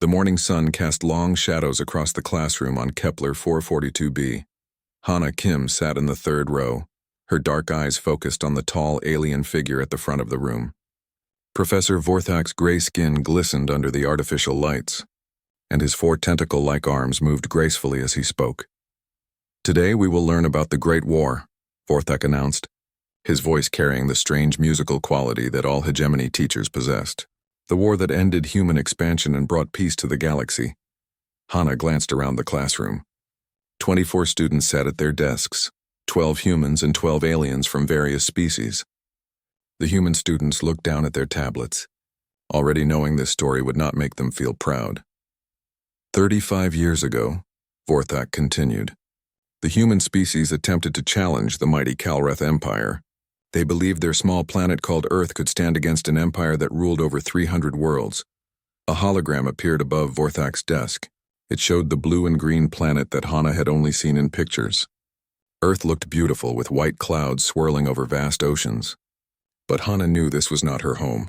The morning sun cast long shadows across the classroom on Kepler 442b. Hana Kim sat in the third row, her dark eyes focused on the tall alien figure at the front of the room. Professor Vorthak's gray skin glistened under the artificial lights, and his four tentacle-like arms moved gracefully as he spoke. "Today we will learn about the Great War," Vorthak announced, his voice carrying the strange musical quality that all hegemony teachers possessed. The war that ended human expansion and brought peace to the galaxy. Hana glanced around the classroom. 24 students sat at their desks, 12 humans and 12 aliens from various species. The human students looked down at their tablets, already knowing this story would not make them feel proud. 35 years ago, Vorthak continued, the human species attempted to challenge the mighty Kalreth Empire. They believed their small planet called Earth could stand against an empire that ruled over 300 worlds. A hologram appeared above Vorthak's desk. It showed the blue and green planet that Hana had only seen in pictures. Earth looked beautiful with white clouds swirling over vast oceans. But Hana knew this was not her home.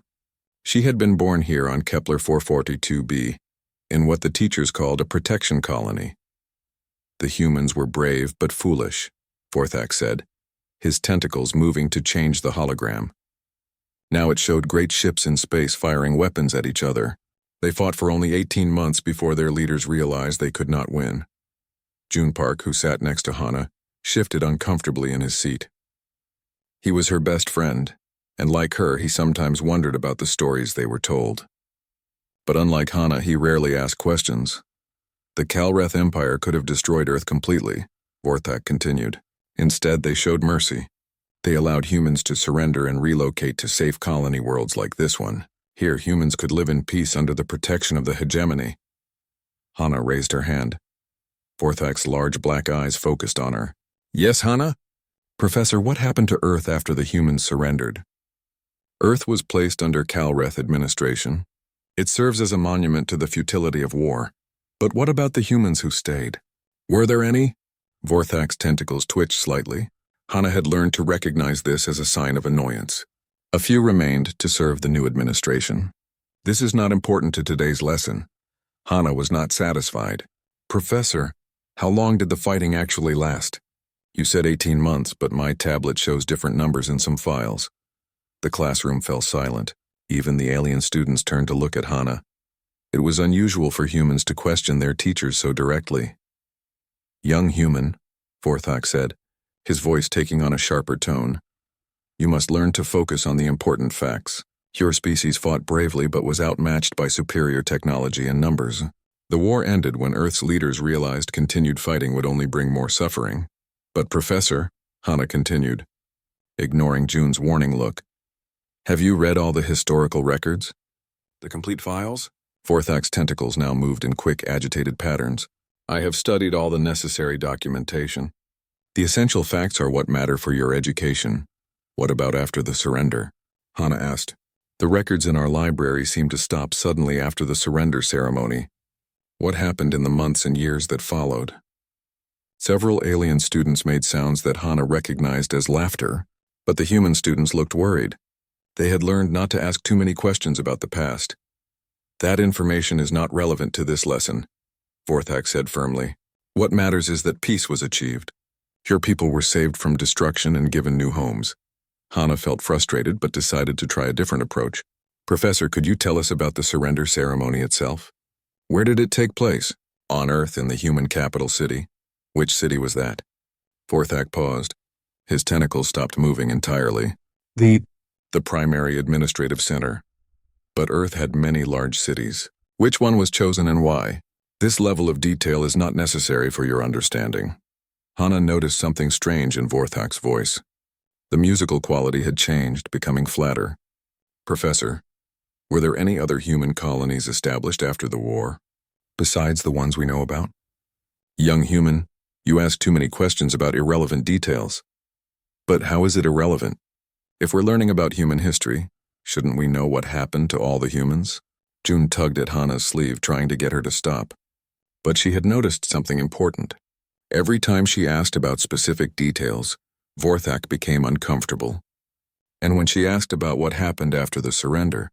She had been born here on Kepler 442b, in what the teachers called a protection colony. The humans were brave but foolish, Vorthak said, his tentacles moving to change the hologram. Now it showed great ships in space firing weapons at each other. They fought for only 18 months before their leaders realized they could not win. June Park, who sat next to Hana, shifted uncomfortably in his seat. He was her best friend, and like her, he sometimes wondered about the stories they were told. But unlike Hana, he rarely asked questions. The Kalreth Empire could have destroyed Earth completely, Vorthak continued. Instead, they showed mercy. They allowed humans to surrender and relocate to safe colony worlds like this one. Here, humans could live in peace under the protection of the hegemony. Hana raised her hand. Vorthak's large black eyes focused on her. "Yes, Hana? Professor, what happened to Earth after the humans surrendered?" Earth was placed under Kalreth administration. It serves as a monument to the futility of war. But what about the humans who stayed? Were there any? Vorthak's tentacles twitched slightly. Hana had learned to recognize this as a sign of annoyance. A few remained to serve the new administration. This is not important to today's lesson. Hana was not satisfied. "Professor, how long did the fighting actually last? You said 18 months, but my tablet shows different numbers in some files." The classroom fell silent. Even the alien students turned to look at Hana. It was unusual for humans to question their teachers so directly. "Young human," Vorthak said, his voice taking on a sharper tone, "you must learn to focus on the important facts. Your species fought bravely but was outmatched by superior technology and numbers. The war ended when Earth's leaders realized continued fighting would only bring more suffering. But Professor," Hana continued, ignoring June's warning look, "have you read all the historical records? The complete files?" Vorthak's tentacles now moved in quick, agitated patterns. "I have studied all the necessary documentation. The essential facts are what matter for your education. What about after the surrender?" Hana asked. "The records in our library seem to stop suddenly after the surrender ceremony. What happened in the months and years that followed?" Several alien students made sounds that Hana recognized as laughter, but the human students looked worried. They had learned not to ask too many questions about the past. "That information is not relevant to this lesson," Vorthak said firmly. "What matters is that peace was achieved. Your people were saved from destruction and given new homes." Hana felt frustrated but decided to try a different approach. "Professor, could you tell us about the surrender ceremony itself? Where did it take place? On Earth, in the human capital city? Which city was that?" Vorthak paused. His tentacles stopped moving entirely. The primary administrative center. But Earth had many large cities. Which one was chosen and why? This level of detail is not necessary for your understanding. Hana noticed something strange in Vorthak's voice. The musical quality had changed, becoming flatter. "Professor, were there any other human colonies established after the war, besides the ones we know about?" "Young human, you ask too many questions about irrelevant details." "But how is it irrelevant? If we're learning about human history, shouldn't we know what happened to all the humans?" June tugged at Hana's sleeve, trying to get her to stop. But she had noticed something important. Every time she asked about specific details, Vorthak became uncomfortable. And when she asked about what happened after the surrender,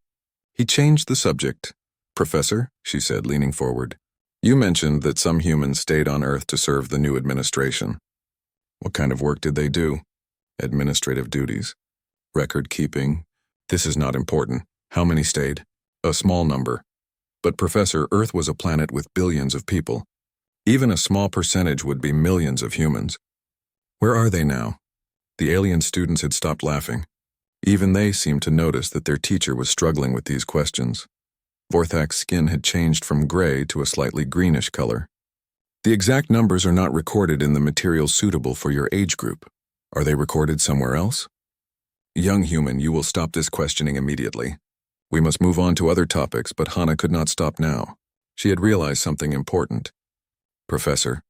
he changed the subject, Professor, she said, leaning forward, you mentioned that some humans stayed on Earth to serve the new administration. What kind of work did they do? Administrative duties. Record keeping. This is not important. How many stayed? A small number. But Professor, Earth was a planet with billions of people. Even a small percentage would be millions of humans. Where are they now? The alien students had stopped laughing. Even they seemed to notice that their teacher was struggling with these questions. Vorthak's skin had changed from gray to a slightly greenish color. The exact numbers are not recorded in the material suitable for your age group. Are they recorded somewhere else? Young human, you will stop this questioning immediately. We must move on to other topics, but Hana could not stop now. She had realized something important. Professor,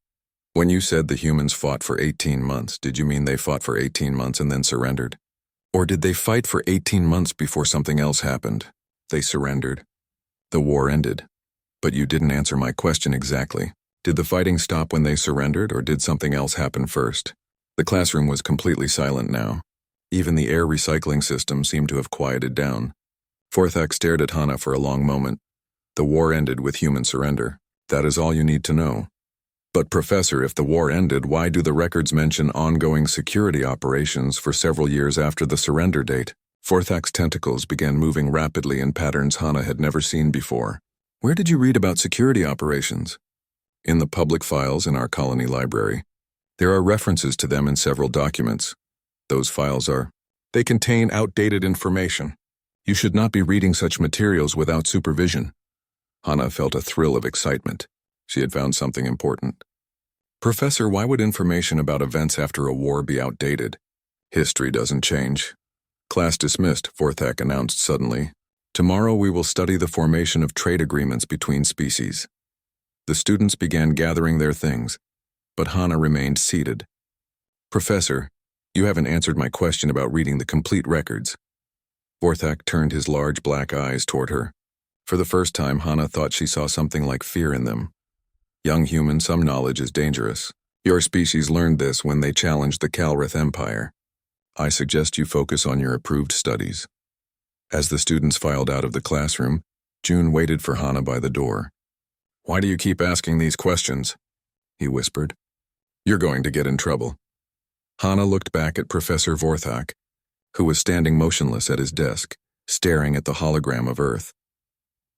when you said the humans fought for 18 months, did you mean they fought for 18 months and then surrendered? Or did they fight for 18 months before something else happened? They surrendered. The war ended. But you didn't answer my question exactly. Did the fighting stop when they surrendered, or did something else happen first? The classroom was completely silent now. Even the air recycling system seemed to have quieted down. Vorthak stared at Hana for a long moment. The war ended with human surrender. That is all you need to know. But Professor, if the war ended, why do the records mention ongoing security operations for several years after the surrender date? Vorthak's tentacles began moving rapidly in patterns Hana had never seen before. Where did you read about security operations? In the public files in our colony library. There are references to them in several documents. Those files they contain outdated information. You should not be reading such materials without supervision. Hana felt a thrill of excitement. She had found something important. Professor, why would information about events after a war be outdated? History doesn't change. Class dismissed, Vorthak announced suddenly. Tomorrow we will study the formation of trade agreements between species. The students began gathering their things, but Hana remained seated. Professor, you haven't answered my question about reading the complete records. Vorthak turned his large black eyes toward her. For the first time, Hana thought she saw something like fear in them. Young human, some knowledge is dangerous. Your species learned this when they challenged the Calrith Empire. I suggest you focus on your approved studies. As the students filed out of the classroom, June waited for Hana by the door. Why do you keep asking these questions? He whispered. You're going to get in trouble. Hana looked back at Professor Vorthak, who was standing motionless at his desk, staring at the hologram of Earth.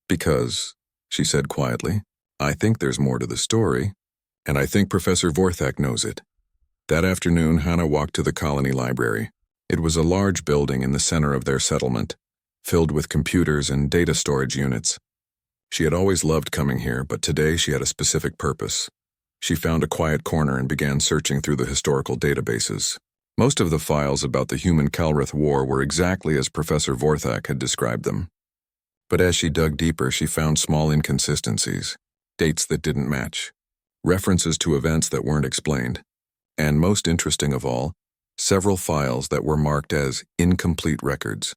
Because, she said quietly, I think there's more to the story, and I think Professor Vorthak knows it. That afternoon, Hana walked to the colony library. It was a large building in the center of their settlement, filled with computers and data storage units. She had always loved coming here, but today she had a specific purpose. She found a quiet corner and began searching through the historical databases. Most of the files about the human Calrith War were exactly as Professor Vorthak had described them. But as she dug deeper, she found small inconsistencies, dates that didn't match, references to events that weren't explained, and most interesting of all, several files that were marked as incomplete records.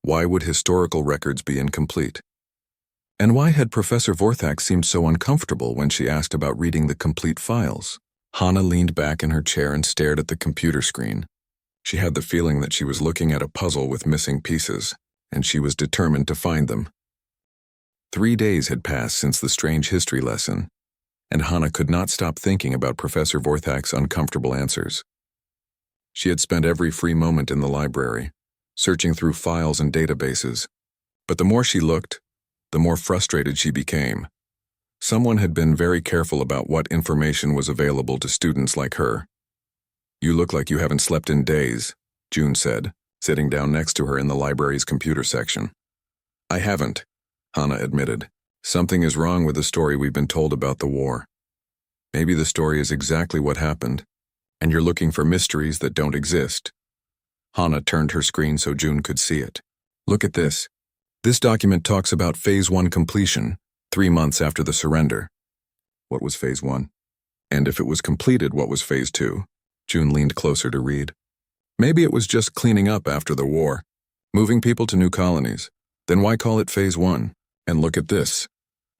Why would historical records be incomplete? And why had Professor Vorthak seemed so uncomfortable when she asked about reading the complete files? Hana leaned back in her chair and stared at the computer screen. She had the feeling that she was looking at a puzzle with missing pieces, and she was determined to find them. 3 days had passed since the strange history lesson, and Hana could not stop thinking about Professor Vorthak's uncomfortable answers. She had spent every free moment in the library, searching through files and databases, but the more she looked, the more frustrated she became. Someone had been very careful about what information was available to students like her. You look like you haven't slept in days, June said, sitting down next to her in the library's computer section. I haven't, Hana admitted. Something is wrong with the story we've been told about the war. Maybe the story is exactly what happened, and you're looking for mysteries that don't exist. Hana turned her screen so June could see it. Look at this. This document talks about Phase 1 completion, 3 months after the surrender. What was Phase 1? And if it was completed, what was Phase 2? June leaned closer to read. Maybe it was just cleaning up after the war, moving people to new colonies. Then why call it Phase 1? And look at this.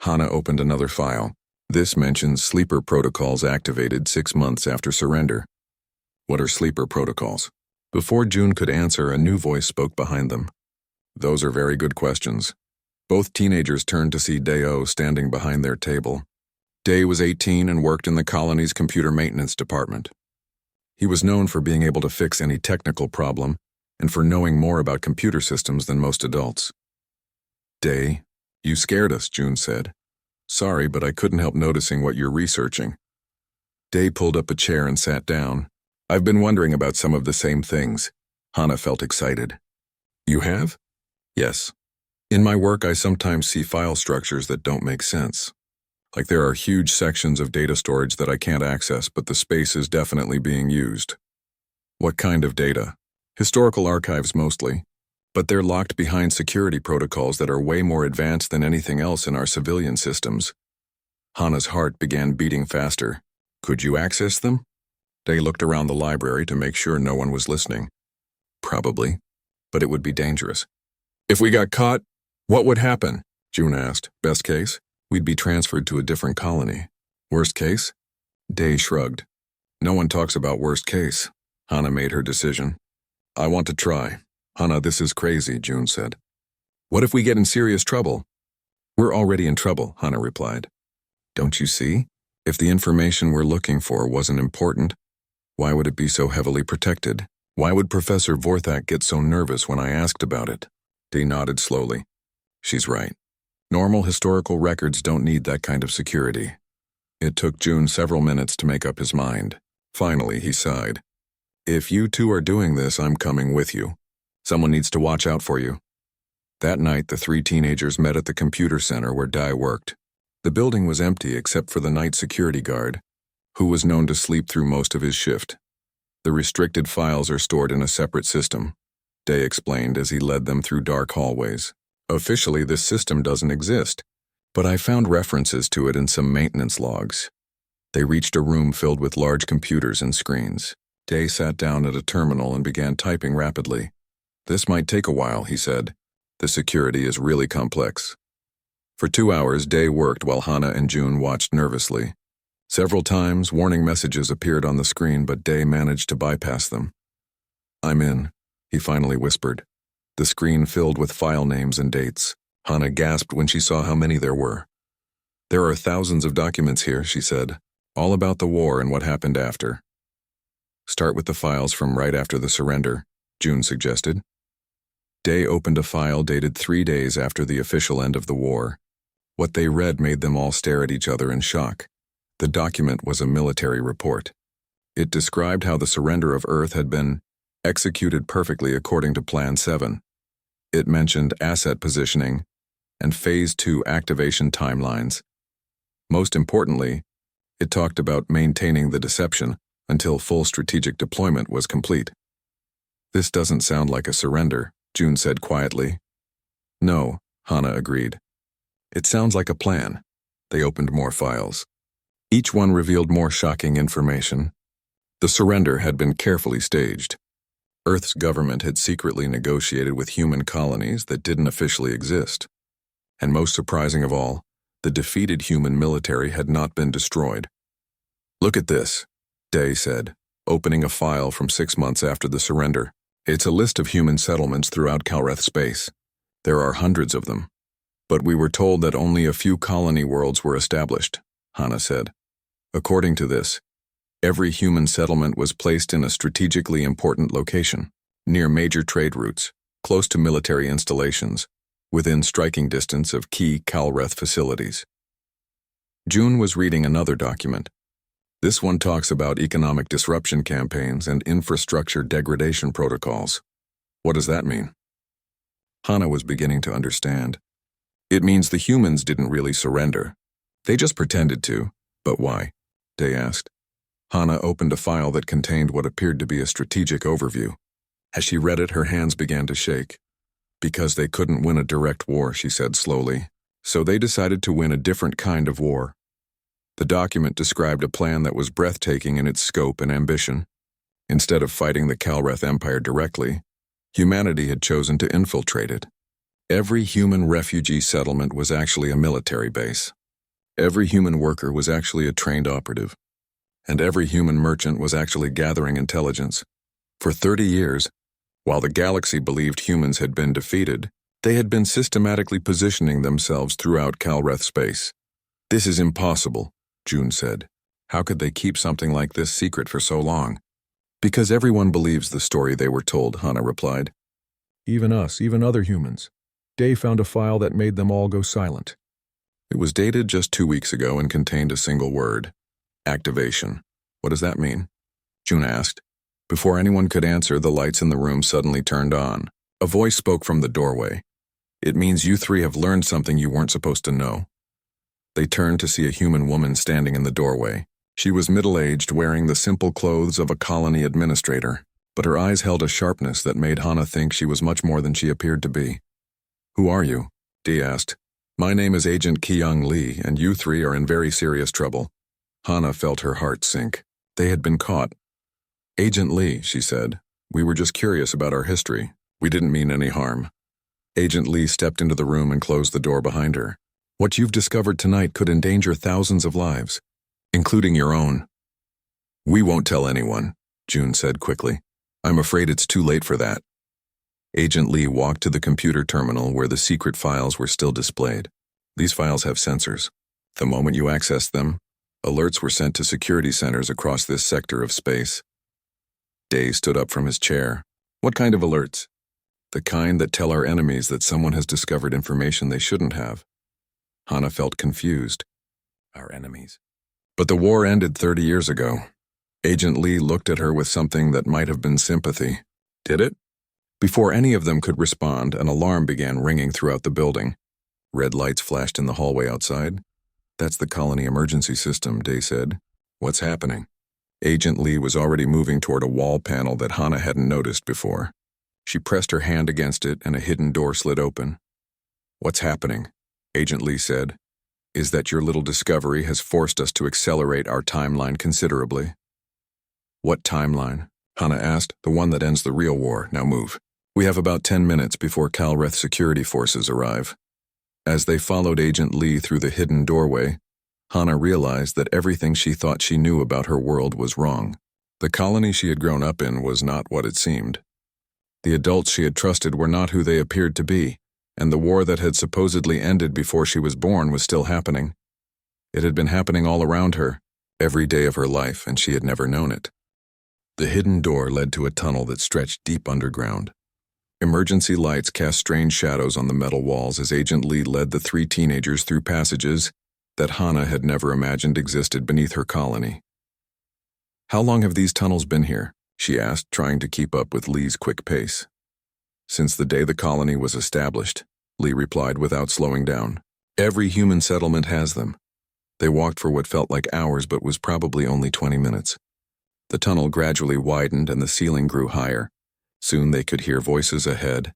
Hana opened another file. This mentions sleeper protocols activated 6 months after surrender. What are sleeper protocols? Before June could answer, a new voice spoke behind them. Those are very good questions. Both teenagers turned to see Day-O standing behind their table. Day was 18 and worked in the colony's computer maintenance department. He was known for being able to fix any technical problem and for knowing more about computer systems than most adults. Day, you scared us, June said. Sorry, but I couldn't help noticing what you're researching. Day pulled up a chair and sat down. I've been wondering about some of the same things. Hana felt excited. You have? Yes. In my work, I sometimes see file structures that don't make sense. Like there are huge sections of data storage that I can't access, but the space is definitely being used. What kind of data? Historical archives mostly, but they're locked behind security protocols that are way more advanced than anything else in our civilian systems. Hana's heart began beating faster. Could you access them? Day looked around the library to make sure no one was listening. Probably, but it would be dangerous. If we got caught, what would happen? June asked. Best case, we'd be transferred to a different colony. Worst case? Day shrugged. No one talks about worst case. Hana made her decision. I want to try. Hana, this is crazy, June said. What if we get in serious trouble? We're already in trouble, Hana replied. Don't you see? If the information we're looking for wasn't important, why would it be so heavily protected? Why would Professor Vorthak get so nervous when I asked about it? Day nodded slowly. She's right. Normal historical records don't need that kind of security. It took June several minutes to make up his mind. Finally, he sighed. If you two are doing this, I'm coming with you. Someone needs to watch out for you. That night, the three teenagers met at the computer center where Dai worked. The building was empty except for the night security guard, who was known to sleep through most of his shift. The restricted files are stored in a separate system, Day explained as he led them through dark hallways. Officially, this system doesn't exist, but I found references to it in some maintenance logs. They reached a room filled with large computers and screens. Day sat down at a terminal and began typing rapidly. This might take a while, he said. The security is really complex. For 2 hours, Day worked while Hana and June watched nervously. Several times, warning messages appeared on the screen, but Day managed to bypass them. I'm in, he finally whispered. The screen filled with file names and dates. Hana gasped when she saw how many there were. There are thousands of documents here, she said, all about the war and what happened after. Start with the files from right after the surrender, June suggested. Day opened a file dated 3 days after the official end of the war. What they read made them all stare at each other in shock. The document was a military report. It described how the surrender of Earth had been executed perfectly according to Plan 7. It mentioned asset positioning and Phase 2 activation timelines. Most importantly, it talked about maintaining the deception until full strategic deployment was complete. This doesn't sound like a surrender, June said quietly. No, Hana agreed. It sounds like a plan. They opened more files. Each one revealed more shocking information. The surrender had been carefully staged. Earth's government had secretly negotiated with human colonies that didn't officially exist. And most surprising of all, the defeated human military had not been destroyed. Look at this, Day said, opening a file from 6 months after the surrender. It's a list of human settlements throughout Calreth space. There are hundreds of them. But we were told that only a few colony worlds were established, Hana said. According to this, every human settlement was placed in a strategically important location, near major trade routes, close to military installations, within striking distance of key Calreth facilities. June was reading another document. This one talks about economic disruption campaigns and infrastructure degradation protocols. What does that mean? Hana was beginning to understand. It means the humans didn't really surrender. They just pretended to. But why? Day asked. Hana opened a file that contained what appeared to be a strategic overview. As she read it, her hands began to shake. Because they couldn't win a direct war, she said slowly. So they decided to win a different kind of war. The document described a plan that was breathtaking in its scope and ambition. Instead of fighting the Calreth Empire directly, humanity had chosen to infiltrate it. Every human refugee settlement was actually a military base. Every human worker was actually a trained operative. And every human merchant was actually gathering intelligence. For 30 years, while the galaxy believed humans had been defeated, They had been systematically positioning themselves throughout Calreth space. "This is impossible," June said. "How could they keep something like this secret for so long?" "Because everyone believes the story they were told," Hana replied. "Even us, even other humans. Day found a file that made them all go silent." It was dated just 2 weeks ago and contained a single word: activation. "What does that mean?" June asked. Before anyone could answer, the lights in the room suddenly turned on. A voice spoke from the doorway. "It means you three have learned something you weren't supposed to know." They turned to see a human woman standing in the doorway. She was middle-aged, wearing the simple clothes of a colony administrator, but her eyes held a sharpness that made Hana think she was much more than she appeared to be. "Who are you?" Dee asked. "My name is Agent Kyung Lee, and you three are in very serious trouble." Hana felt her heart sink. They had been caught. "Agent Lee," she said, "we were just curious about our history. We didn't mean any harm." Agent Lee stepped into the room and closed the door behind her. "What you've discovered tonight could endanger thousands of lives, including your own." "We won't tell anyone," June said quickly. "I'm afraid it's too late for that." Agent Lee walked to the computer terminal where the secret files were still displayed. "These files have sensors. The moment you accessed them, alerts were sent to security centers across this sector of space." Day stood up from his chair. "What kind of alerts?" "The kind that tell our enemies that someone has discovered information they shouldn't have." Hana felt confused. Our enemies? "But the war ended 30 years ago." Agent Lee looked at her with something that might have been sympathy. "Did it?" Before any of them could respond, an alarm began ringing throughout the building. Red lights flashed in the hallway outside. "That's the colony emergency system," Day said. "What's happening?" Agent Lee was already moving toward a wall panel that Hana hadn't noticed before. She pressed her hand against it and a hidden door slid open. "What's happening?" Agent Lee said. "Is that your little discovery has forced us to accelerate our timeline considerably." "What timeline?" Hana asked. "The one that ends the real war. Now move. We have about 10 minutes before Calreth security forces arrive." As they followed Agent Lee through the hidden doorway, Hana realized that everything she thought she knew about her world was wrong. The colony she had grown up in was not what it seemed. The adults she had trusted were not who they appeared to be, and the war that had supposedly ended before she was born was still happening. It had been happening all around her, every day of her life, and she had never known it. The hidden door led to a tunnel that stretched deep underground. Emergency lights cast strange shadows on the metal walls as Agent Lee led the 3 teenagers through passages that Hana had never imagined existed beneath her colony. "How long have these tunnels been here?" she asked, trying to keep up with Lee's quick pace. "Since the day the colony was established," Lee replied without slowing down. "Every human settlement has them." They walked for what felt like hours but was probably only 20 minutes. The tunnel gradually widened and the ceiling grew higher. Soon they could hear voices ahead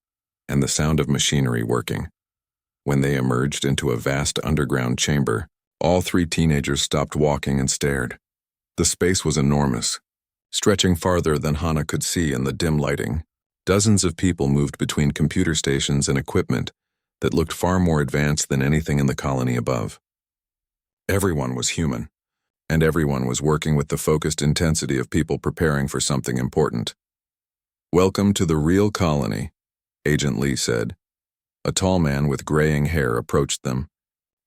and the sound of machinery working. When they emerged into a vast underground chamber, all 3 teenagers stopped walking and stared. The space was enormous, stretching farther than Hana could see in the dim lighting. Dozens of people moved between computer stations and equipment that looked far more advanced than anything in the colony above. Everyone was human, and everyone was working with the focused intensity of people preparing for something important. "Welcome to the real colony," Agent Lee said. A tall man with graying hair approached them.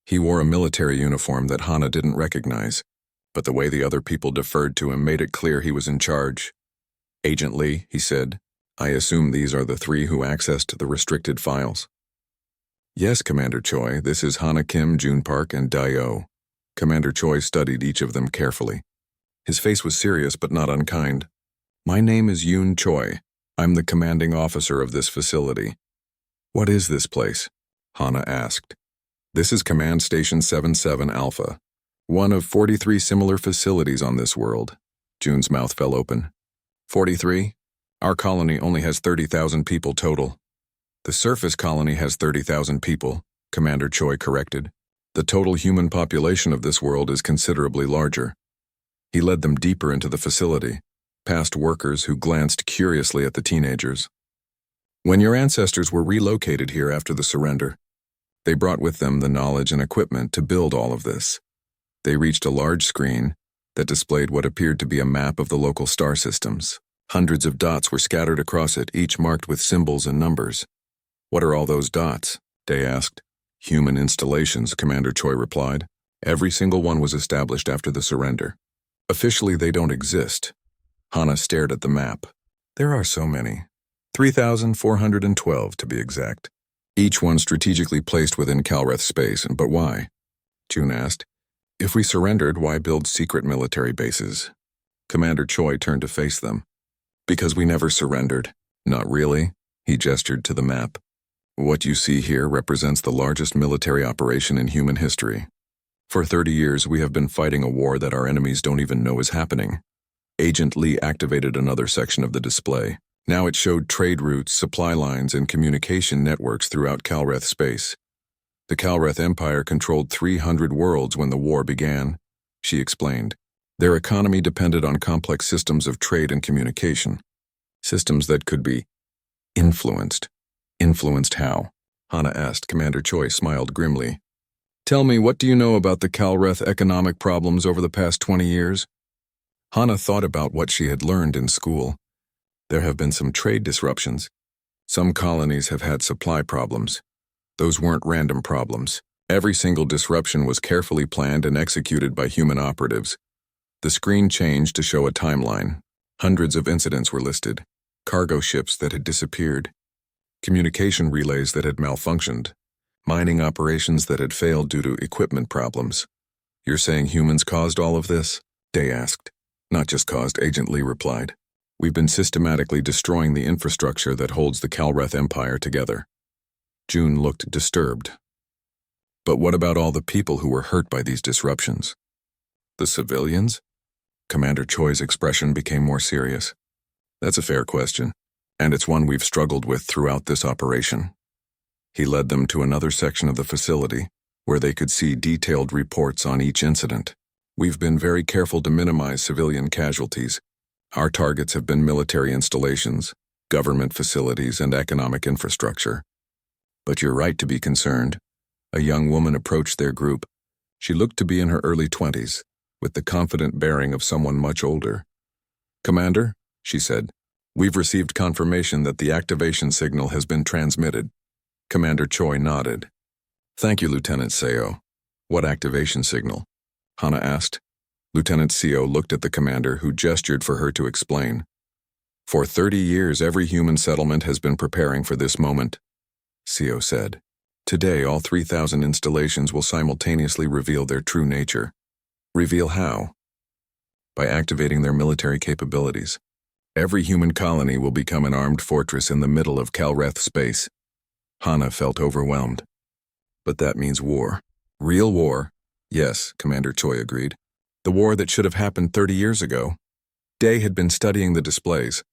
He wore a military uniform that Hana didn't recognize, but the way the other people deferred to him made it clear he was in charge. "Agent Lee," he said, "I assume these are the 3 who accessed the restricted files." "Yes, Commander Choi, this is Hana Kim, June Park, and Dio." Commander Choi studied each of them carefully. His face was serious but not unkind. "My name is Yoon Choi. I'm the commanding officer of this facility." "What is this place?" Hana asked. "This is Command Station 77 Alpha, one of 43 similar facilities on this world." June's mouth fell open. 43? Our colony only has 30,000 people total." "The surface colony has 30,000 people," Commander Choi corrected. "The total human population of this world is considerably larger." He led them deeper into the facility, past workers who glanced curiously at the teenagers. "When your ancestors were relocated here after the surrender, they brought with them the knowledge and equipment to build all of this. They reached a large screen that displayed what appeared to be a map of the local star systems. Hundreds of dots were scattered across it, each marked with symbols and numbers. What are all those dots? Day asked. Human installations, Commander Choi replied. Every single one was established after the surrender. Officially, they don't exist. Hana stared at the map. There are so many. 3,412 to be exact. Each one strategically placed within Calreth space, but why? June asked. If we surrendered, why build secret military bases? Commander Choi turned to face them. Because we never surrendered. Not really. He gestured to the map. What you see here represents the largest military operation in human history. For 30 years, we have been fighting a war that our enemies don't even know is happening. Agent Lee activated another section of the display. Now it showed trade routes, supply lines, and communication networks throughout Calreth space. The Calreth Empire controlled 300 worlds when the war began, she explained. Their economy depended on complex systems of trade and communication. Systems that could be influenced. Influenced how? Hana asked. Commander Choi smiled grimly. Tell me, what do you know about the Calreth economic problems over the past 20 years? Hana thought about what she had learned in school. There have been some trade disruptions. Some colonies have had supply problems. Those weren't random problems. Every single disruption was carefully planned and executed by human operatives. The screen changed to show a timeline. Hundreds of incidents were listed. Cargo ships that had disappeared. Communication relays that had malfunctioned. Mining operations that had failed due to equipment problems. You're saying humans caused all of this? Day asked. Not just caused, Agent Lee replied. We've been systematically destroying the infrastructure that holds the Calreth Empire together. June looked disturbed. But what about all the people who were hurt by these disruptions? The civilians? Commander Choi's expression became more serious. That's a fair question, and it's one we've struggled with throughout this operation. He led them to another section of the facility, where they could see detailed reports on each incident. We've been very careful to minimize civilian casualties. Our targets have been military installations, government facilities, and economic infrastructure. But you're right to be concerned. A young woman approached their group. She looked to be in her early 20s, with the confident bearing of someone much older. Commander, she said, we've received confirmation that the activation signal has been transmitted. Commander Choi nodded. Thank you, Lieutenant Seo. What activation signal? Hana asked. Lieutenant Seo looked at the commander, who gestured for her to explain. For 30 years, every human settlement has been preparing for this moment, Seo said. Today, all 3,000 installations will simultaneously reveal their true nature. Reveal how? By activating their military capabilities. Every human colony will become an armed fortress in the middle of Calreth space. Hana felt overwhelmed. But that means war. Real war. Yes, Commander Choi agreed. The war that should have happened 30 years ago. Day had been studying the displays.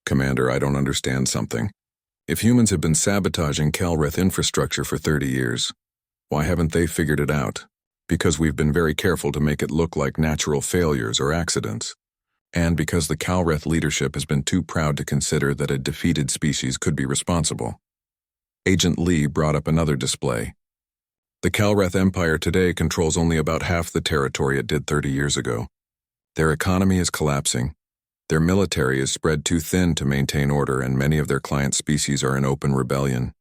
Commander, I don't understand something. If humans have been sabotaging Calreth infrastructure for 30 years, why haven't they figured it out? Because we've been very careful to make it look like natural failures or accidents. And because the Calreth leadership has been too proud to consider that a defeated species could be responsible. Agent Lee brought up another display. The Calreth Empire today controls only about half the territory it did 30 years ago. Their economy is collapsing. Their military is spread too thin to maintain order, and many of their client species are in open rebellion.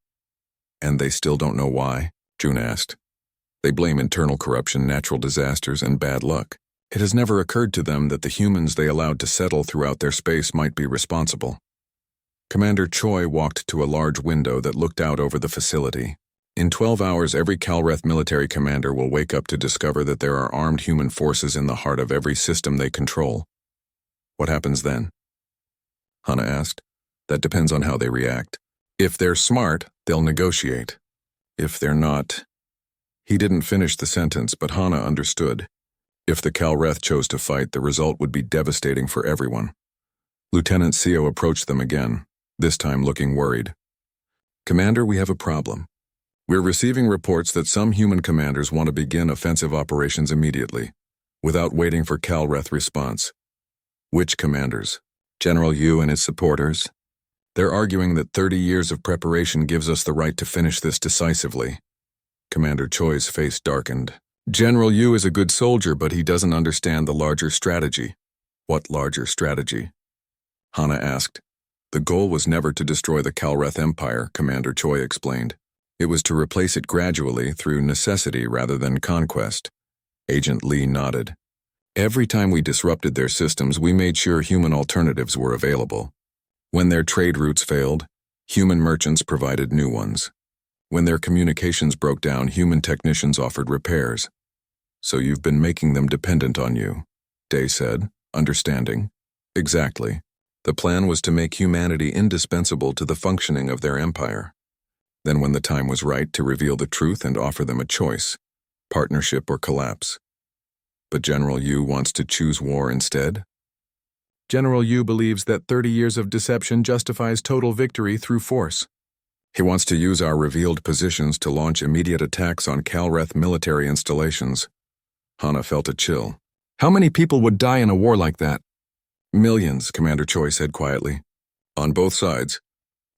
And they still don't know why? June asked. They blame internal corruption, natural disasters, and bad luck. It has never occurred to them that the humans they allowed to settle throughout their space might be responsible. Commander Choi walked to a large window that looked out over the facility. In 12 hours, every Calreth military commander will wake up to discover that there are armed human forces in the heart of every system they control. What happens then? Hana asked. That depends on how they react. If they're smart, they'll negotiate. If they're not... He didn't finish the sentence, but Hana understood. If the Calreth chose to fight, the result would be devastating for everyone. Lieutenant Seo approached them again, this time looking worried. Commander, we have a problem. We're receiving reports that some human commanders want to begin offensive operations immediately, without waiting for Calreth response. Which commanders? General Yu and his supporters? They're arguing that 30 years of preparation gives us the right to finish this decisively. Commander Choi's face darkened. General Yu is a good soldier, but he doesn't understand the larger strategy. What larger strategy? Hana asked. The goal was never to destroy the Calreth Empire, Commander Choi explained. It was to replace it gradually through necessity rather than conquest. Agent Lee nodded. Every time we disrupted their systems, we made sure human alternatives were available. When their trade routes failed, human merchants provided new ones. When their communications broke down, human technicians offered repairs. So you've been making them dependent on you, Day said, understanding. Exactly. The plan was to make humanity indispensable to the functioning of their empire. Then when the time was right, to reveal the truth and offer them a choice, partnership or collapse. But General Yu wants to choose war instead? General Yu believes that 30 years of deception justifies total victory through force. He wants to use our revealed positions to launch immediate attacks on Calreth military installations. Hana felt a chill. How many people would die in a war like that? Millions, Commander Choi said quietly. On both sides.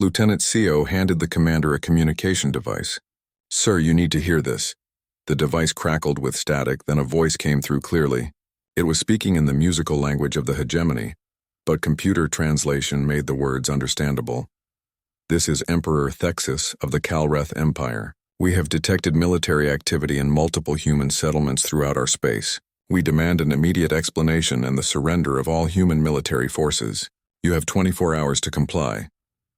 Lieutenant Seo handed the commander a communication device. Sir, you need to hear this. The device crackled with static, then a voice came through clearly. It was speaking in the musical language of the hegemony, but computer translation made the words understandable. This is Emperor Thexus of the Calreth Empire. We have detected military activity in multiple human settlements throughout our space. We demand an immediate explanation and the surrender of all human military forces. You have 24 hours to comply.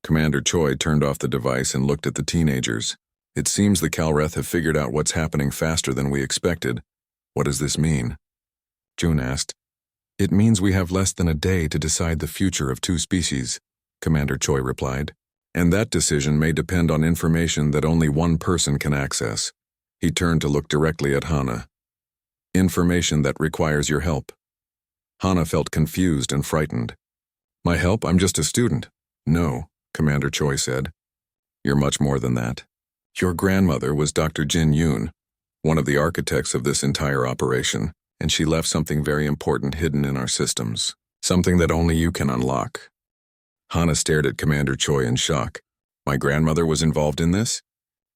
Commander Choi turned off the device and looked at the teenagers. It seems the Calreth have figured out what's happening faster than we expected. What does this mean? June asked. It means we have less than a day to decide the future of two species, Commander Choi replied. And that decision may depend on information that only one person can access. He turned to look directly at Hana. Information that requires your help. Hana felt confused and frightened. My help? I'm just a student. No, Commander Choi said. You're much more than that. Your grandmother was Dr. Jin Yoon, one of the architects of this entire operation, and she left something very important hidden in our systems, something that only you can unlock. Hana stared at Commander Choi in shock. My grandmother was involved in this?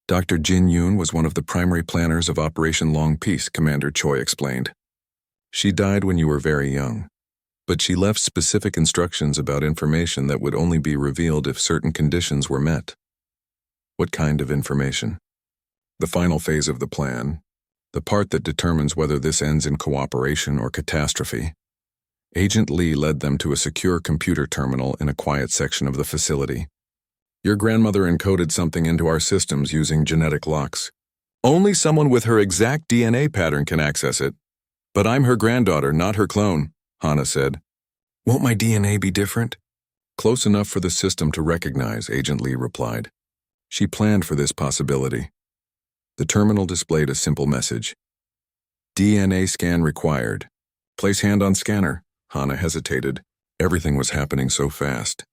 Dr. Jin Yoon was one of the primary planners of Operation Long Peace, Commander Choi explained. She died when you were very young, but she left specific instructions about information that would only be revealed if certain conditions were met. What kind of information? The final phase of the plan, the part that determines whether this ends in cooperation or catastrophe. Agent Lee led them to a secure computer terminal in a quiet section of the facility. Your grandmother encoded something into our systems using genetic locks. Only someone with her exact DNA pattern can access it. But I'm her granddaughter, not her clone, Hana said. Won't my DNA be different? Close enough for the system to recognize, Agent Lee replied. She planned for this possibility. The terminal displayed a simple message. DNA scan required. Place hand on scanner. Hana hesitated. Everything was happening so fast.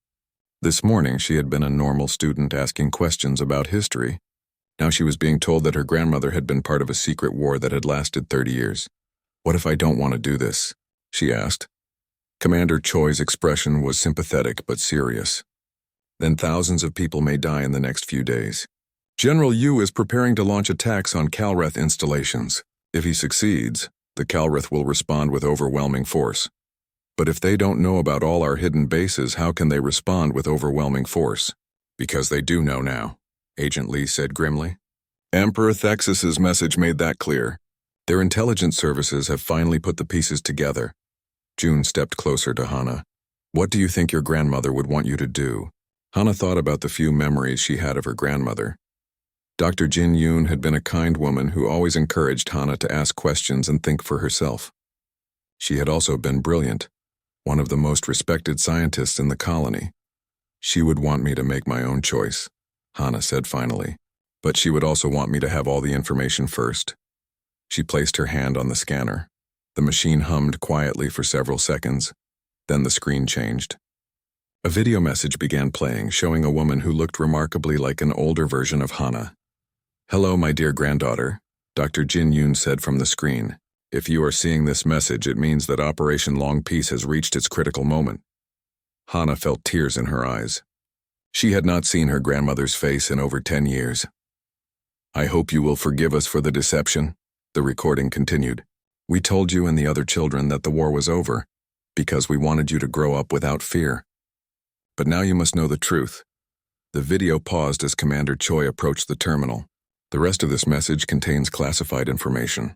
This morning she had been a normal student asking questions about history. Now she was being told that her grandmother had been part of a secret war that had lasted 30 years. What if I don't want to do this? She asked. Commander Choi's expression was sympathetic but serious. Then thousands of people may die in the next few days. General Yu is preparing to launch attacks on Calreth installations. If he succeeds, the Calreth will respond with overwhelming force. But if they don't know about all our hidden bases, how can they respond with overwhelming force? Because they do know now, Agent Lee said grimly. Emperor Thexus's message made that clear. Their intelligence services have finally put the pieces together. June stepped closer to Hana. What do you think your grandmother would want you to do? Hana thought about the few memories she had of her grandmother. Dr. Jin Yoon had been a kind woman who always encouraged Hana to ask questions and think for herself. She had also been brilliant, one of the most respected scientists in the colony. She would want me to make my own choice, Hana said finally, but she would also want me to have all the information first. She placed her hand on the scanner. The machine hummed quietly for several seconds. Then the screen changed. A video message began playing, showing a woman who looked remarkably like an older version of Hana. Hello, my dear granddaughter, Dr. Jin Yoon said from the screen. If you are seeing this message, it means that Operation Long Peace has reached its critical moment. Hana felt tears in her eyes. She had not seen her grandmother's face in over 10 years. I hope you will forgive us for the deception, the recording continued. We told you and the other children that the war was over, because we wanted you to grow up without fear. But now you must know the truth. The video paused as Commander Choi approached the terminal. The rest of this message contains classified information.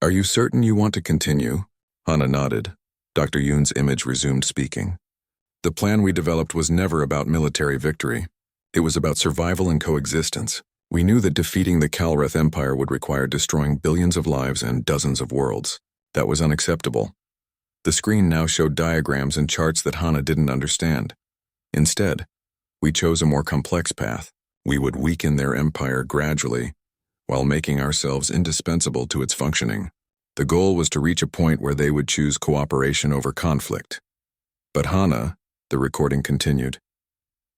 Are you certain you want to continue? Hana nodded. Dr. Yoon's image resumed speaking. The plan we developed was never about military victory. It was about survival and coexistence. We knew that defeating the Kalreth Empire would require destroying billions of lives and dozens of worlds. That was unacceptable. The screen now showed diagrams and charts that Hana didn't understand. Instead, we chose a more complex path. We would weaken their empire gradually, while making ourselves indispensable to its functioning. The goal was to reach a point where they would choose cooperation over conflict. But Hana, the recording continued,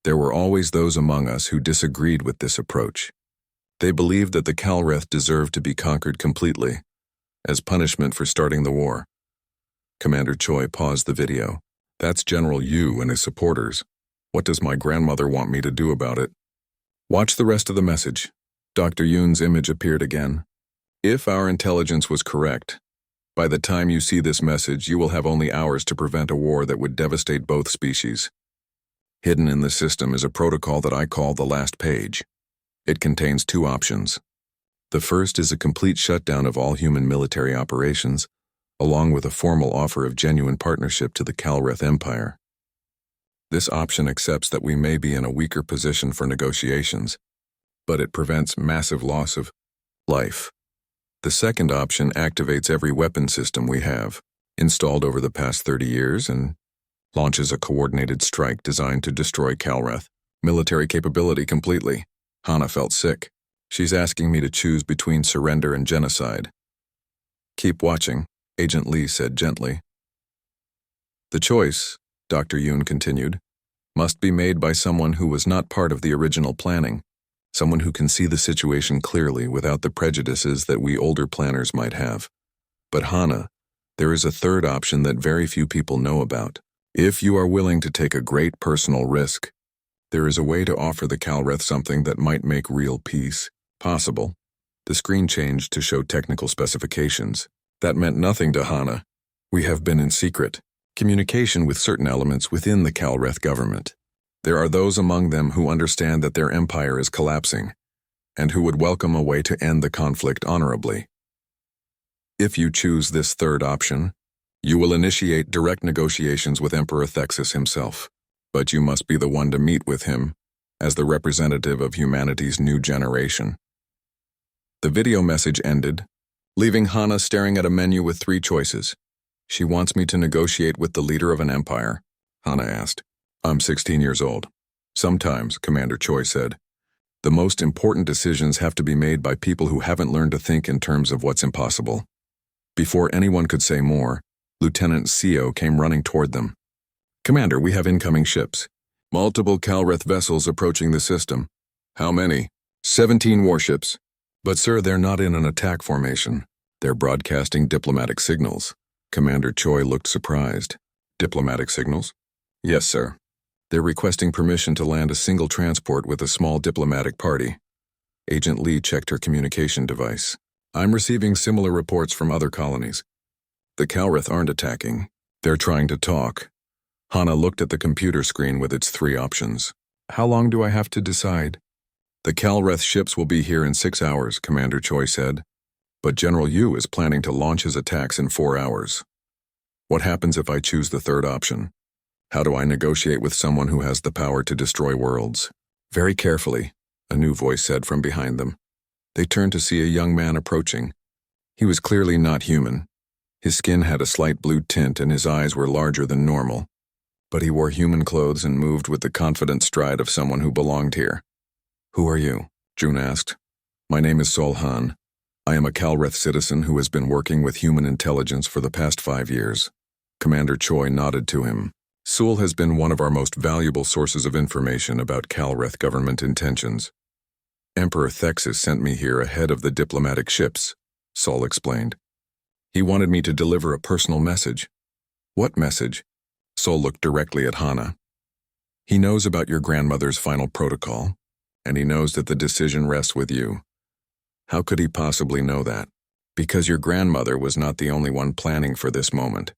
there were always those among us who disagreed with this approach. They believed that the Kalreth deserved to be conquered completely, as punishment for starting the war. Commander Choi paused the video. That's General Yu and his supporters. What does my grandmother want me to do about it? Watch the rest of the message. Dr. Yoon's image appeared again. If our intelligence was correct, by the time you see this message, you will have only hours to prevent a war that would devastate both species. Hidden in the system is a protocol that I call the last page. It contains two options. The first is a complete shutdown of all human military operations, along with a formal offer of genuine partnership to the Kalreth Empire. This option accepts that we may be in a weaker position for negotiations, but it prevents massive loss of life. The second option activates every weapon system we have, installed over the past 30 years, and launches a coordinated strike designed to destroy Kalreth military capability completely. Hana felt sick. She's asking me to choose between surrender and genocide. Keep watching, Agent Lee said gently. The choice, Dr. Yoon continued, must be made by someone who was not part of the original planning, someone who can see the situation clearly without the prejudices that we older planners might have. But Hana, there is a third option that very few people know about. If you are willing to take a great personal risk, there is a way to offer the Kalreth something that might make real peace possible. The screen changed to show technical specifications. That meant nothing to Hana. We have been in secret communication with certain elements within the Kalreth government. There are those among them who understand that their empire is collapsing, and who would welcome a way to end the conflict honorably. If you choose this third option, you will initiate direct negotiations with Emperor Thexus himself, but you must be the one to meet with him as the representative of humanity's new generation. The video message ended, leaving Hana staring at a menu with three choices. She wants me to negotiate with the leader of an empire, Hana asked. I'm 16 years old. Sometimes, Commander Choi said, the most important decisions have to be made by people who haven't learned to think in terms of what's impossible. Before anyone could say more, Lieutenant Seo came running toward them. Commander, we have incoming ships. Multiple Kalreth vessels approaching the system. How many? 17 warships. But sir, they're not in an attack formation. They're broadcasting diplomatic signals. Commander Choi looked surprised. Diplomatic signals? Yes, sir. They're requesting permission to land a single transport with a small diplomatic party. Agent Lee checked her communication device. I'm receiving similar reports from other colonies. The Kalreth aren't attacking. They're trying to talk. Hana looked at the computer screen with its three options. How long do I have to decide? The Kalreth ships will be here in 6 hours, Commander Choi said. But General Yu is planning to launch his attacks in 4 hours. What happens if I choose the third option? How do I negotiate with someone who has the power to destroy worlds? Very carefully, a new voice said from behind them. They turned to see a young man approaching. He was clearly not human. His skin had a slight blue tint and his eyes were larger than normal. But he wore human clothes and moved with the confident stride of someone who belonged here. Who are you? June asked. My name is Sol Han. I am a Kalreth citizen who has been working with human intelligence for the past 5 years. Commander Choi nodded to him. Sul has been one of our most valuable sources of information about Kalreth government intentions. Emperor Thexus sent me here ahead of the diplomatic ships, Sol explained. He wanted me to deliver a personal message. What message? Sol looked directly at Hana. He knows about your grandmother's final protocol, and he knows that the decision rests with you. How could he possibly know that? Because your grandmother was not the only one planning for this moment.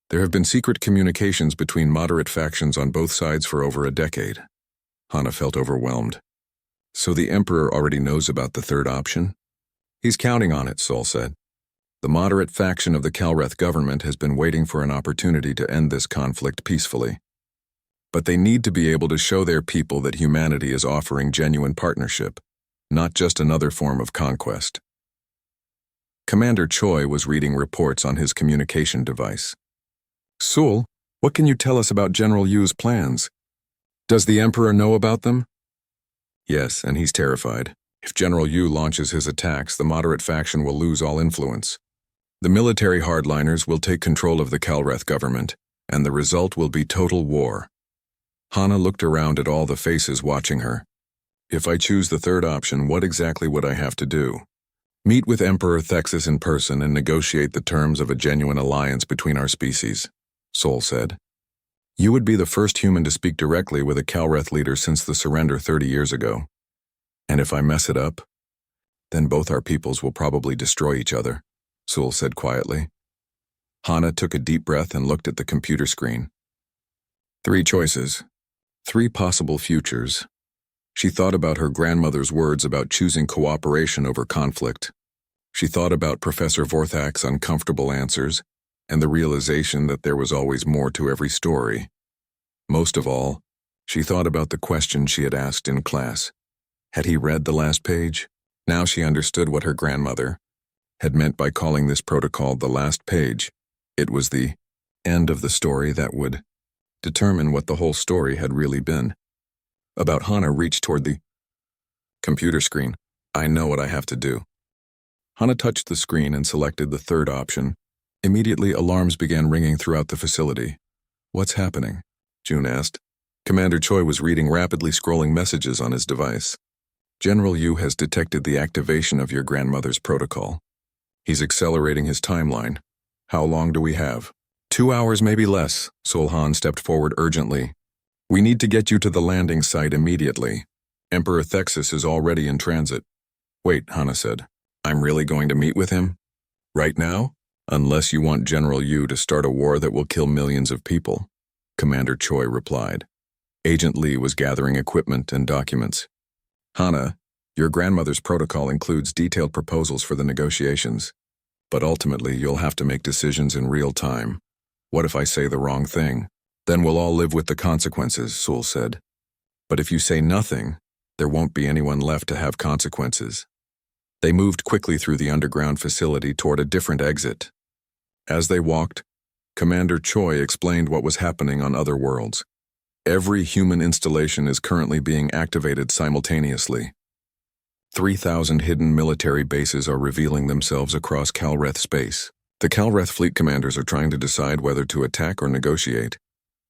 There have been secret communications between moderate factions on both sides for over a decade. Hana felt overwhelmed. So the Emperor already knows about the third option? He's counting on it, Sol said. The moderate faction of the Calreth government has been waiting for an opportunity to end this conflict peacefully. But they need to be able to show their people that humanity is offering genuine partnership, not just another form of conquest. Commander Choi was reading reports on his communication device. Sul, what can you tell us about General Yu's plans? Does the Emperor know about them? Yes, and he's terrified. If General Yu launches his attacks, the moderate faction will lose all influence. The military hardliners will take control of the Calreth government, and the result will be total war. Hana looked around at all the faces watching her. If I choose the third option, what exactly would I have to do? Meet with Emperor Thexus in person and negotiate the terms of a genuine alliance between our species, Sol said. You would be the first human to speak directly with a Calreth leader since the surrender 30 years ago. And if I mess it up, then both our peoples will probably destroy each other, Sul said quietly. Hana took a deep breath and looked at the computer screen. 3 choices. 3 possible futures. She thought about her grandmother's words about choosing cooperation over conflict. She thought about Professor Vorthak's uncomfortable answers and the realization that there was always more to every story. Most of all, she thought about the question she had asked in class. Had he read the last page? Now she understood what her grandmother had meant by calling this protocol the last page. It was the end of the story that would determine what the whole story had really been. About Hana reached toward the computer screen. I know what I have to do. Hana touched the screen and selected the third option. Immediately, alarms began ringing throughout the facility. What's happening? June asked. Commander Choi was reading rapidly scrolling messages on his device. General Yu has detected the activation of your grandmother's protocol. He's accelerating his timeline. How long do we have? 2 hours, maybe less. Solhan stepped forward urgently. We need to get you to the landing site immediately. Emperor Thexus is already in transit. Wait, Hana said. I'm really going to meet with him? Right now? Unless you want General Yu to start a war that will kill millions of people, Commander Choi replied. Agent Lee was gathering equipment and documents. Hana, your grandmother's protocol includes detailed proposals for the negotiations. But ultimately, you'll have to make decisions in real time. What if I say the wrong thing? Then we'll all live with the consequences, Sul said. But if you say nothing, there won't be anyone left to have consequences. They moved quickly through the underground facility toward a different exit. As they walked, Commander Choi explained what was happening on other worlds. Every human installation is currently being activated simultaneously. 3,000 hidden military bases are revealing themselves across Calreth space. The Calreth fleet commanders are trying to decide whether to attack or negotiate.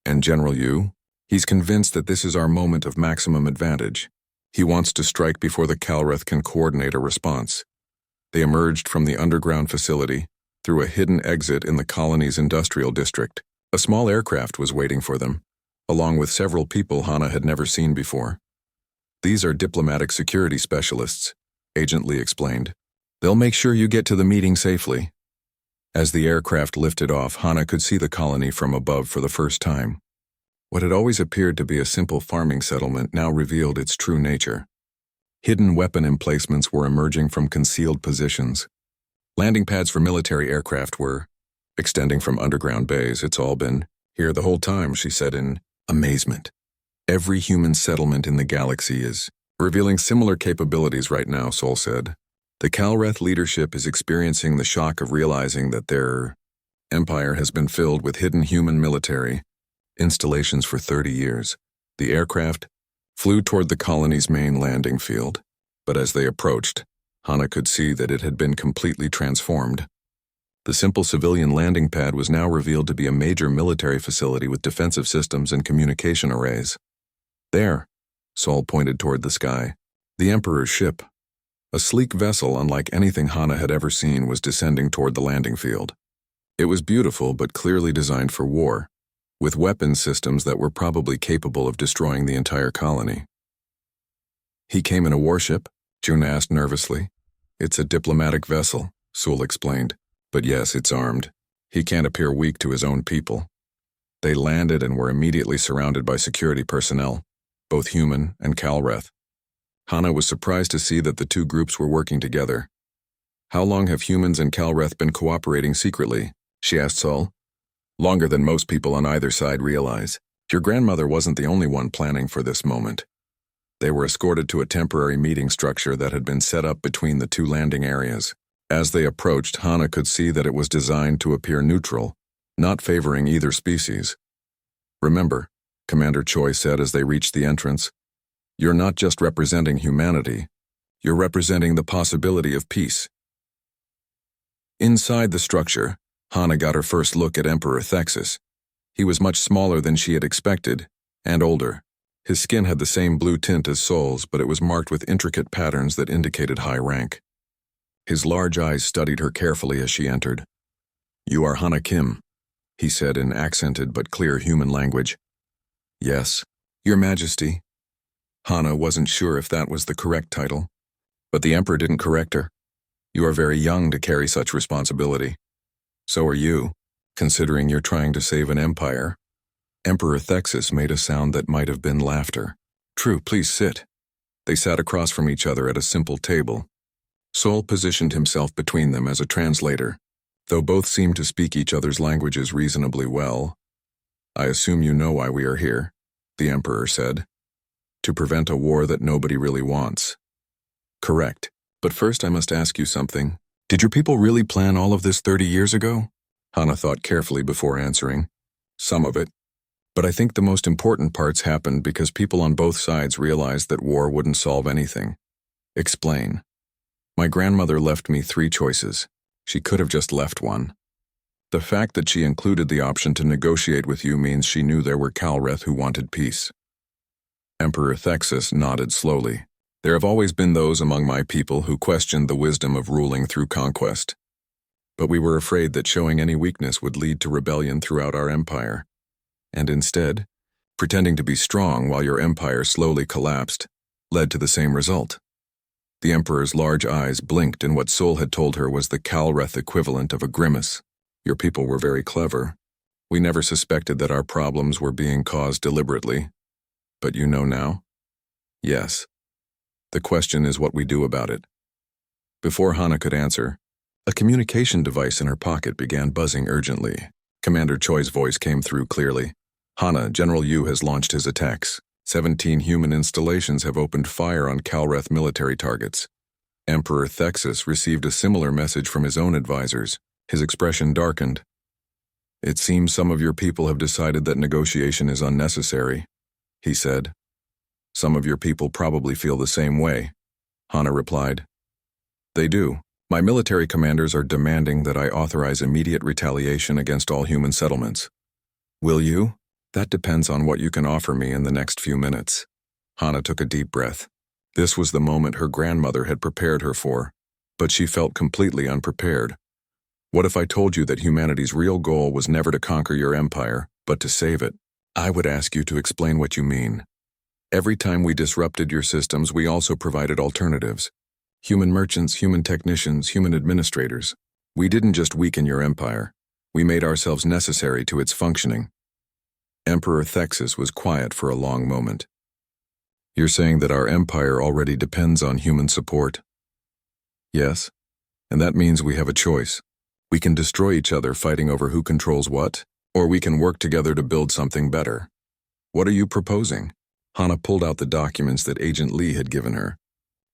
And General Yu? He's convinced that this is our moment of maximum advantage. He wants to strike before the Calreth can coordinate a response. They emerged from the underground facility through a hidden exit in the colony's industrial district. A small aircraft was waiting for them, along with several people Hana had never seen before. These are diplomatic security specialists, Agent Lee explained. They'll make sure you get to the meeting safely. As the aircraft lifted off, Hana could see the colony from above for the first time. What had always appeared to be a simple farming settlement now revealed its true nature. Hidden weapon emplacements were emerging from concealed positions. Landing pads for military aircraft were extending from underground bays. It's all been here the whole time, she said in amazement. Every human settlement in the galaxy is revealing similar capabilities right now, Sol said. The Calreth leadership is experiencing the shock of realizing that their empire has been filled with hidden human military installations for 30 years. The aircraft flew toward the colony's main landing field, but as they approached, Hana could see that it had been completely transformed. The simple civilian landing pad was now revealed to be a major military facility with defensive systems and communication arrays. There, Sol pointed toward the sky. The Emperor's ship. A sleek vessel unlike anything Hana had ever seen was descending toward the landing field. It was beautiful but clearly designed for war, with weapon systems that were probably capable of destroying the entire colony. He came in a warship? June asked nervously. It's a diplomatic vessel, Sul explained. But yes, it's armed. He can't appear weak to his own people. They landed and were immediately surrounded by security personnel, both human and Calreth. Hana was surprised to see that the two groups were working together. How long have humans and Calreth been cooperating secretly? She asked Sol. Longer than most people on either side realize. Your grandmother wasn't the only one planning for this moment. They were escorted to a temporary meeting structure that had been set up between the two landing areas. As they approached, Hana could see that it was designed to appear neutral, not favoring either species. Remember, Commander Choi said as they reached the entrance, you're not just representing humanity, you're representing the possibility of peace. Inside the structure, Hana got her first look at Emperor Thexus. He was much smaller than she had expected, and older. His skin had the same blue tint as Sol's, but it was marked with intricate patterns that indicated high rank. His large eyes studied her carefully as she entered. You are Hana Kim, he said in accented but clear human language. Yes, Your Majesty. Hana wasn't sure if that was the correct title, but the Emperor didn't correct her. You are very young to carry such responsibility. So are you, considering you're trying to save an empire. Emperor Thexus made a sound that might have been laughter. True, please sit. They sat across from each other at a simple table. Sol positioned himself between them as a translator, though both seemed to speak each other's languages reasonably well. I assume you know why we are here, the Emperor said. To prevent a war that nobody really wants. Correct. But first I must ask you something. Did your people really plan all of this 30 years ago? Hana thought carefully before answering. Some of it. But I think the most important parts happened because people on both sides realized that war wouldn't solve anything. Explain. My grandmother left me 3 choices. She could have just left one. The fact that she included the option to negotiate with you means she knew there were Calreth who wanted peace. Emperor Thexus nodded slowly. There have always been those among my people who questioned the wisdom of ruling through conquest. But we were afraid that showing any weakness would lead to rebellion throughout our empire. And instead, pretending to be strong while your empire slowly collapsed, led to the same result. The Emperor's large eyes blinked in what Sol had told her was the Calreth equivalent of a grimace. Your people were very clever. We never suspected that our problems were being caused deliberately. But you know now? Yes. The question is what we do about it. Before Hana could answer, a communication device in her pocket began buzzing urgently. Commander Choi's voice came through clearly. Hana, General Yu has launched his attacks. 17 human installations have opened fire on Calreth military targets. Emperor Thexus received a similar message from his own advisors. His expression darkened. It seems some of your people have decided that negotiation is unnecessary, he said. Some of your people probably feel the same way, Hana replied. They do. My military commanders are demanding that I authorize immediate retaliation against all human settlements. Will you? That depends on what you can offer me in the next few minutes. Hana took a deep breath. This was the moment her grandmother had prepared her for, but she felt completely unprepared. What if I told you that humanity's real goal was never to conquer your empire, but to save it? I would ask you to explain what you mean. Every time we disrupted your systems, we also provided alternatives. Human merchants, human technicians, human administrators. We didn't just weaken your empire. We made ourselves necessary to its functioning. Emperor Thexus was quiet for a long moment. You're saying that our empire already depends on human support? Yes, and that means we have a choice. We can destroy each other fighting over who controls what, or we can work together to build something better. What are you proposing? Hana pulled out the documents that Agent Lee had given her.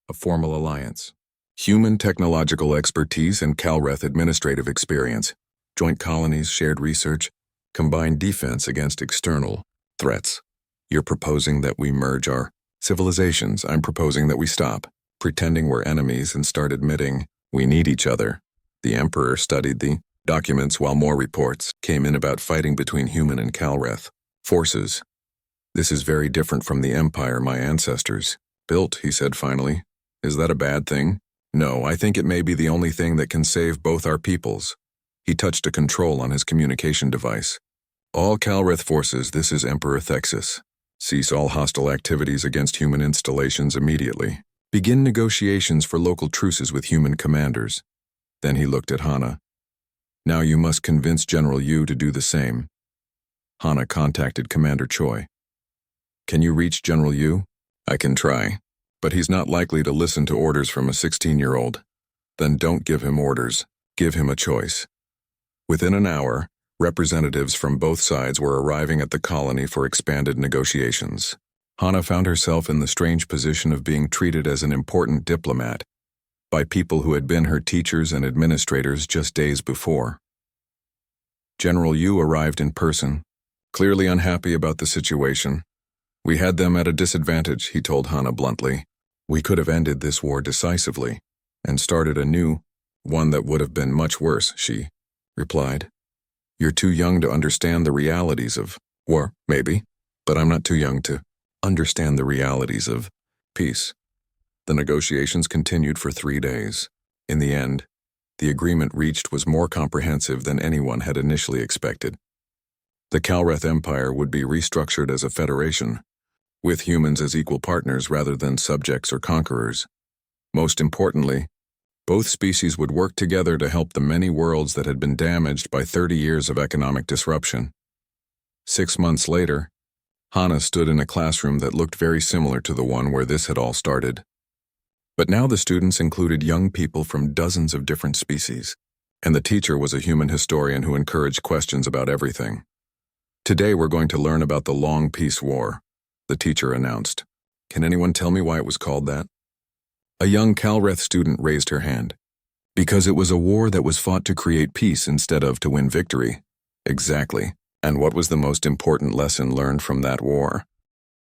A formal alliance. Human technological expertise and Calreth administrative experience. Joint colonies, shared research, combined defense against external threats. You're proposing that we merge our civilizations. I'm proposing that we stop pretending we're enemies and start admitting we need each other. The Emperor studied the documents while more reports came in about fighting between human and Calreth forces. This is very different from the empire my ancestors built, he said finally. Is that a bad thing? No, I think it may be the only thing that can save both our peoples. He touched a control on his communication device. All Calreth forces, this is Emperor Thexus. Cease all hostile activities against human installations immediately. Begin negotiations for local truces with human commanders. Then he looked at Hana. Now you must convince General Yu to do the same. Hana contacted Commander Choi. Can you reach General Yu? I can try, but he's not likely to listen to orders from a 16-year-old. Then don't give him orders, give him a choice. Within an hour, representatives from both sides were arriving at the colony for expanded negotiations. Hana found herself in the strange position of being treated as an important diplomat by people who had been her teachers and administrators just days before. General Yu arrived in person, clearly unhappy about the situation. We had them at a disadvantage, he told Hana bluntly. We could have ended this war decisively and started a new one that would have been much worse, she replied. You're too young to understand the realities of war, maybe, but I'm not too young to understand the realities of peace. The negotiations continued for 3 days. In the end, the agreement reached was more comprehensive than anyone had initially expected. The Calreth Empire would be restructured as a federation, with humans as equal partners rather than subjects or conquerors. Most importantly, both species would work together to help the many worlds that had been damaged by 30 years of economic disruption. 6 months later, Hana stood in a classroom that looked very similar to the one where this had all started. But now the students included young people from dozens of different species, and the teacher was a human historian who encouraged questions about everything. Today we're going to learn about the Long Peace War, the teacher announced. Can anyone tell me why it was called that? A young Calreth student raised her hand. Because it was a war that was fought to create peace instead of to win victory. Exactly. And what was the most important lesson learned from that war?